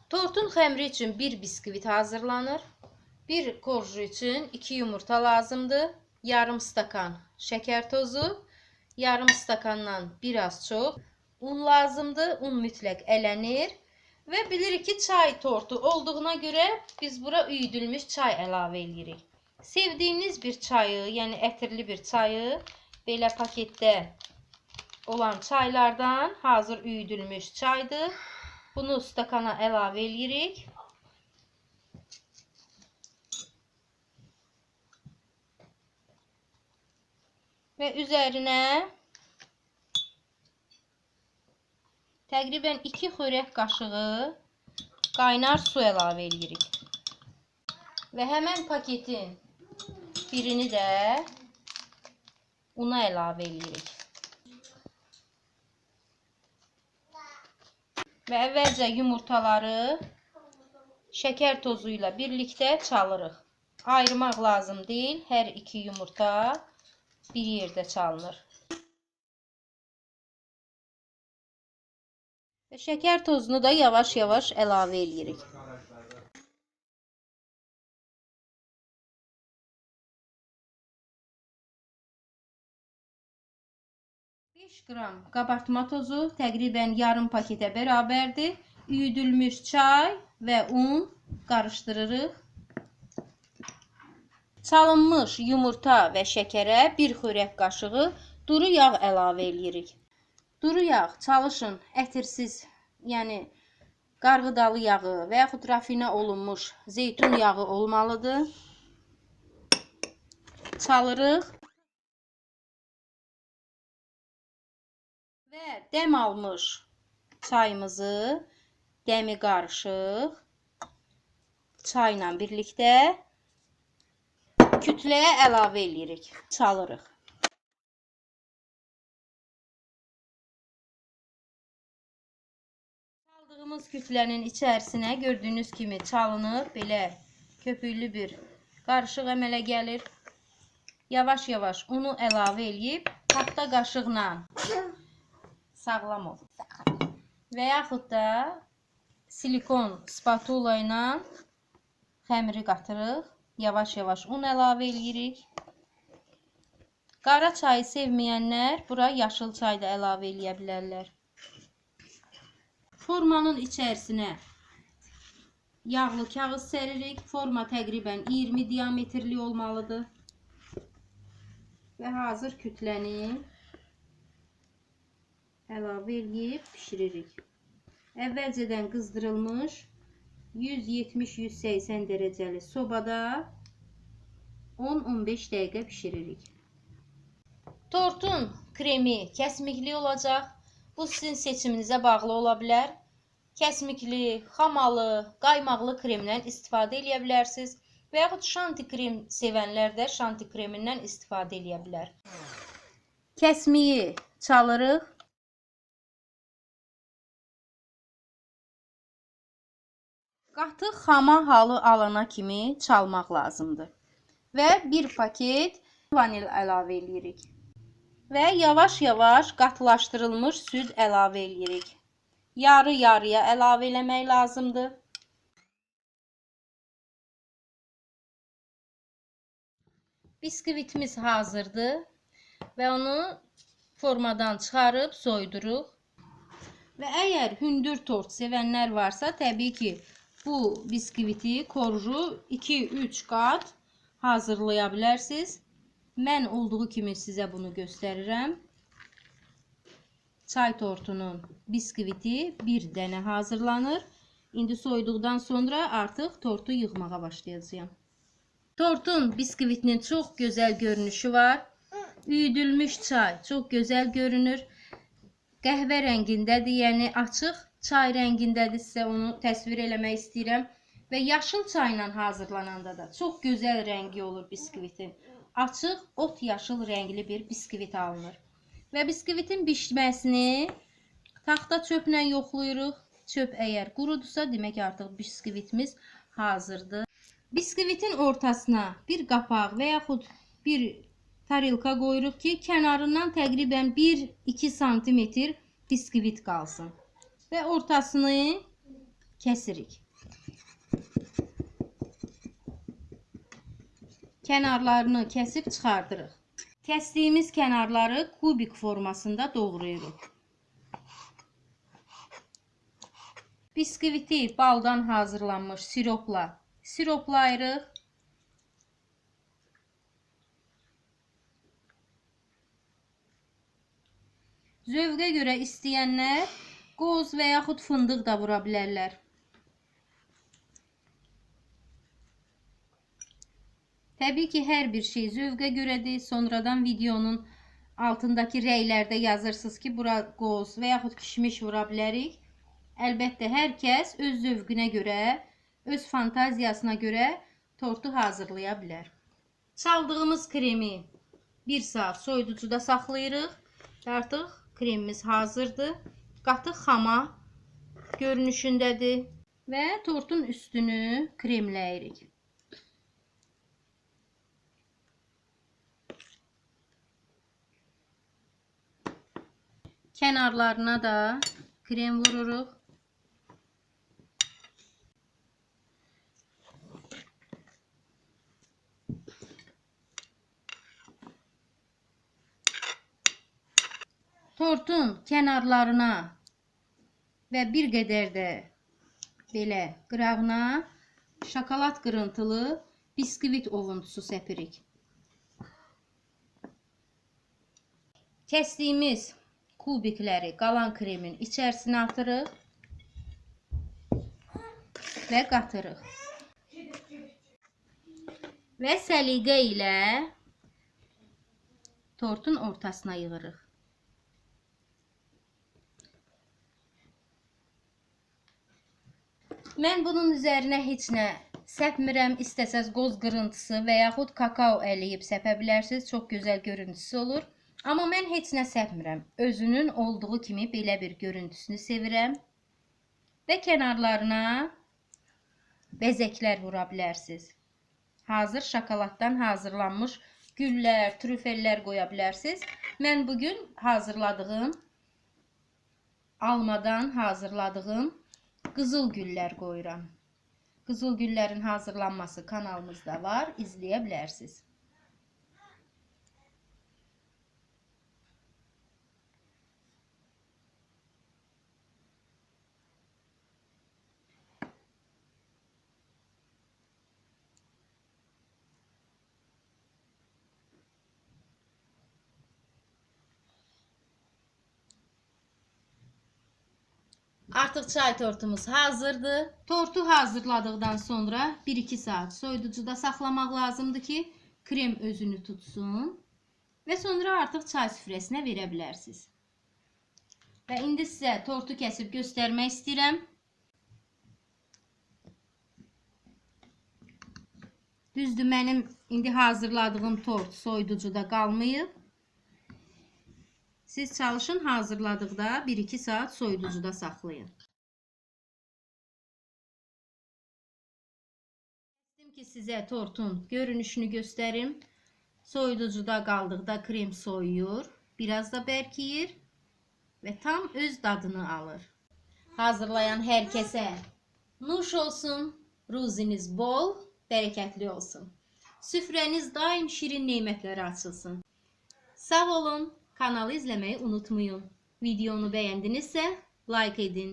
Tortun xəmiri üçün 1 biskvit hazırlanır. 1 korju üçün 2 yumurta lazımdır. Yarım stakan şəkər tozu, yarım stakandan biraz çox un lazımdır. Un mütləq ələnir. Və bilirik ki, çay tortu olduğuna görə biz bura üyüdülmüş çay əlavə edirik. Sevdiyiniz bir çayı, yəni ətirli bir çayı belə paketdə olan çaylardan hazır üyüdülmüş çaydır. Bunu stakana əlavə edirik. Və üzərinə təqribən 2 xörək qaşığı qaynar su əlavə edirik. Və həmən paketin birini də una əlavə edirik. Və əvvəlcə yumurtaları şəkər tozu ilə birlikdə çalırıq. Ayırmaq lazım deyil. Hər 2 yumurta bir yerdə çalınır. Və şəkər tozunu da yavaş-yavaş əlavə edirik. 5 qram qabartma tozu təqribən yarım paketə bərabərdir. Üyüdülmüş çay və un qarışdırırıq. Çalınmış yumurta və şəkərə 1 xörək qaşığı duru yağ əlavə edirik. Duru yağ çalışın ətirsiz, yəni qarğıdalı yağı və yaxud rafinə olunmuş zeytun yağı olmalıdır. Çalırıq. Və dəm almış çayımızı dəmi qarışıq çayla birlikdə kütləyə əlavə edirik. Çalırıq. Çaldığımız kütlənin içərisinə gördüyünüz kimi çalınır. Belə köpüklü bir qarışıq əmələ gəlir. Yavaş-yavaş unu əlavə edib taxta qaşıqla sağlam ol. Və yaxud da silikon spatula ilə xəmiri qatırıq. Yavaş-yavaş un əlavə edirik. Qara çayı sevməyənlər bura yaşıl çay da əlavə edə bilərlər. Formanın içərisinə yağlı kağız səririk. Forma təqribən 20 diametrli olmalıdır. Və hazır kütləni əlavə edib pişiririk. Əvvəlcədən qızdırılmış 170-180 dərəcəli sobada 10-15 dəqiqə pişiririk. Tortun kremi kəsmikli olacaq. Bu sizin seçiminizə bağlı ola bilər. Kəsmikli, xamalı, qaymaqlı kremdən istifadə edə bilərsiniz. Və yaxud şanti krem sevənlər də şanti kremindən istifadə edə bilər. Kəsmiyi çalırıq. Qatı xama halı alana kimi çalmaq lazımdır. Və 1 paket vanil əlavə edirik. Və yavaş-yavaş qatılaşdırılmış süd əlavə edirik. Yarı-yarıya əlavə eləmək lazımdır. Biskvitimiz hazırdır. Və onu formadan çıxarıb soyuduruq. Və əgər hündür tort sevənlər varsa, təbii ki, bu biskviti korju 2-3 qat hazırlaya bilərsiniz. Mən olduğu kimi sizə bunu göstərirəm. Çay tortunun biskviti 1 dənə hazırlanır. İndi soyuduqdan sonra artıq tortu yığmağa başlayacağım. Tortun biskvitinin çox gözəl görünüşü var. Üyüdülmüş çay çox gözəl görünür. Qəhvə rəngindədir, yəni açıq çay rəngindədir. Sizə onu təsvir eləmək istəyirəm. Və yaşıl çayla hazırlananda da çox gözəl rəngi olur biskvitin. Açıq, ot yaşıl rəngli bir biskvit alınır. Və biskvitin bişməsini taxta çöplə yoxlayırıq. Çöp əgər qurudursa, demək artıq biskvitimiz hazırdır. Biskvitin ortasına bir qapaq və yaxud bir tarilka qoyuruq ki, kənarından təqribən 1-2 sm biskvit qalsın. Və ortasını kəsirik. Kənarlarını kəsib çıxardırıq. Kəsdiyimiz kənarları kubik formasında doğrayırıq. Biskviti baldan hazırlanmış siroplayırıq. Zövqə görə istəyənlər qoz və yaxud fındıq da vura bilərlər. Təbii ki, hər bir şey zövqə görədir. Sonradan videonun altındakı rəylərdə yazırsınız ki, bura qoz və yaxud kişmiş vura bilərik. Əlbəttə, hər kəs öz zövqünə görə, öz fantaziyasına görə tortu hazırlaya bilər. Çaldığımız kremi 1 saat soyuducuda saxlayırıq. Artıq kremimiz hazırdır. Qatıq xama görünüşündədir və tortun üstünü kremləyirik. Kənarlarına da krem vururuq. Tortun kənarlarına və bir qədər də belə qırağına şokolad qırıntılı biskvit ovuntusu səpirik. Kəsdiyimiz kubikləri qalan kremin içərisinə atırıq və qatırıq. Və səliqə ilə tortun ortasına yığırıq. Mən bunun üzərinə heç nə səpmirəm. İstəsəz qoz qırıntısı və yaxud kakao əliyib səpə bilərsiniz. Çox gözəl görüntüsü olur. Amma mən heç nə səpmirəm. Özünün olduğu kimi belə bir görüntüsünü sevirəm. Və kənarlarına bəzəklər vura bilərsiniz. Hazır şokoladdan hazırlanmış güllər, trüfellər qoya bilərsiniz. Mən bugün hazırladığım, almadan hazırladığım qızıl güllər qoyuram. Qızıl güllərin hazırlanması kanalımızda var, izləyə bilərsiniz. Artıq çay tortumuz hazırdır. Tortu hazırladıqdan sonra 1-2 saat soyuducuda saxlamaq lazımdır ki, krem özünü tutsun. Və sonra artıq çay süfrəsinə verə bilərsiniz. Və indi sizə tortu kəsib göstərmək istəyirəm. Düzdür, mənim indi hazırladığım tort soyuducuda qalmayıb. Siz çalışın, hazırladıqda 1-2 saat soyuducuda saxlayın. İstəyirəm ki, sizə tortun görünüşünü göstərim. Soyuducuda qaldıqda krem soyuyur, biraz da bərkiyir və tam öz dadını alır. Hazırlayan hər kəsə nuş olsun, ruziniz bol, bərəkətli olsun. Süfrəniz daim şirin nemətlərə açılsın. Sağ olun. Kanalı izləməyi unutmayın. Videonu bəyəndinizsə like edin.